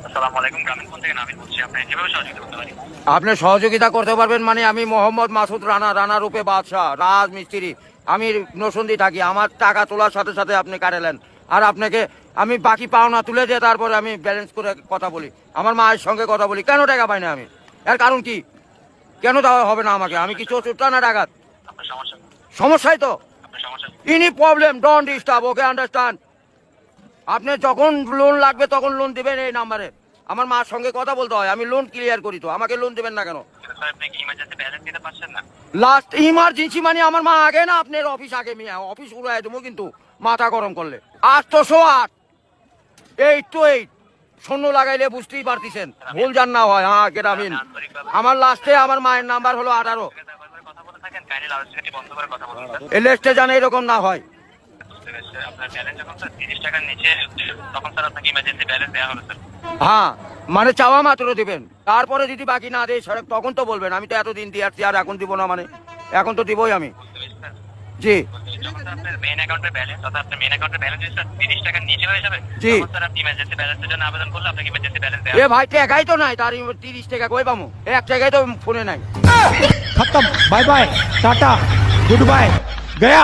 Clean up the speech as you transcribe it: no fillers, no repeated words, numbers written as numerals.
আসসালামু আলাইকুম, গ্রামীণ ফোন থেকে নামিন বলছি। আপনি কিভাবে সহযোগিতা করতে পারি? আপনি সহযোগিতা করতে পারবেন মানে আমি মোহাম্মদ মাসুদ রানা, রানা রূপে বাদশাহ, রাজমিস্ত্রি। আমি নসন্দি থাকি। আমার টাকা তোলার সাথে সাথে আপনি কাটালেন, আর আপনাকে আমি বাকি পাওনা তুলে দিয়ে তারপরে আমি ব্যালেন্স করে কথা বলি, আমার মায়ের সঙ্গে কথা বলি। কেন টাকা পাই না আমি? এর কারণ কি? কেন দেওয়া হবে না আমাকে? আমি কি চোরটা না ডাকাত? আপনার সমস্যা, সমস্যাই তো। আপনার সমস্যা। Any problem don't disturb, okay understand. আপনি যখন লোন লাগবে তখন লোন দিবেন এই নাম্বারে। আমার মার সঙ্গে কথা বলতে হয়, আমি লোন ক্লিয়ার করি। তো আমাকে লোন দেবেন না কেন? স্যার, আপনি কি ইমার্জেন্সি ব্যালেন্স দিতে পারছেন না? লাস্ট ইমার্জেন্সি মানে আমার মা আগে না আপনার অফিস আগে? মিয়া অফিস উড়াই দেবো কিন্তু মাথা গরম করলে। 808 828 শূন্য লাগাইলে বুঝতেই পারতেছেন, ভুল জান না হয়। হ্যাঁ গ্রামীণ। আমার লাস্টে আমার মায়ের নাম্বার হলো 18। কথা বলে থাকেন, কাইন্ডলি লাউডস্পিকারটি বন্ধ করে কথা বলুন স্যার। এলেস্টে জানে এরকম না হয়। বুঝতে পেরেছি স্যার। আপনার ব্যালেন্স যখন স্যার 30 টাকার নিচে, তখন স্যার আপনাকে ইমার্জেন্সি ব্যালেন্স দেওয়া হবে স্যার। হ্যাঁ মানে চাওয়া মাত্র দিবেন, তারপরে যদি বাকি না দেয় সড়ক তখন তো বলবেন। আমি তো এতদিন দিয়ে আসছি, আর এখন দিব না মানে? এখন তো দিবই আমি। বুঝতে পেরেছি স্যার। জি যখন স্যার আপনার মেইন অ্যাকাউন্টের ব্যালেন্স, অর্থাৎ আপনার মেইন অ্যাকাউন্টের ব্যালেন্স যদি স্যার 30 টাকার নিচে হয়ে যাবে, জি। তখন স্যার আপনি ইমার্জেন্সি ব্যালেন্সের জন্য আবেদন করলে আপনাকে ইমার্জেন্সি ব্যালেন্স দেওয়া এ হবে। ভাই টাকাই তো নাই, তার 30 টাকা কই পাবো? এক টাকাই তো ফোনে নাই। खत्म bye bye tata goodbye गया।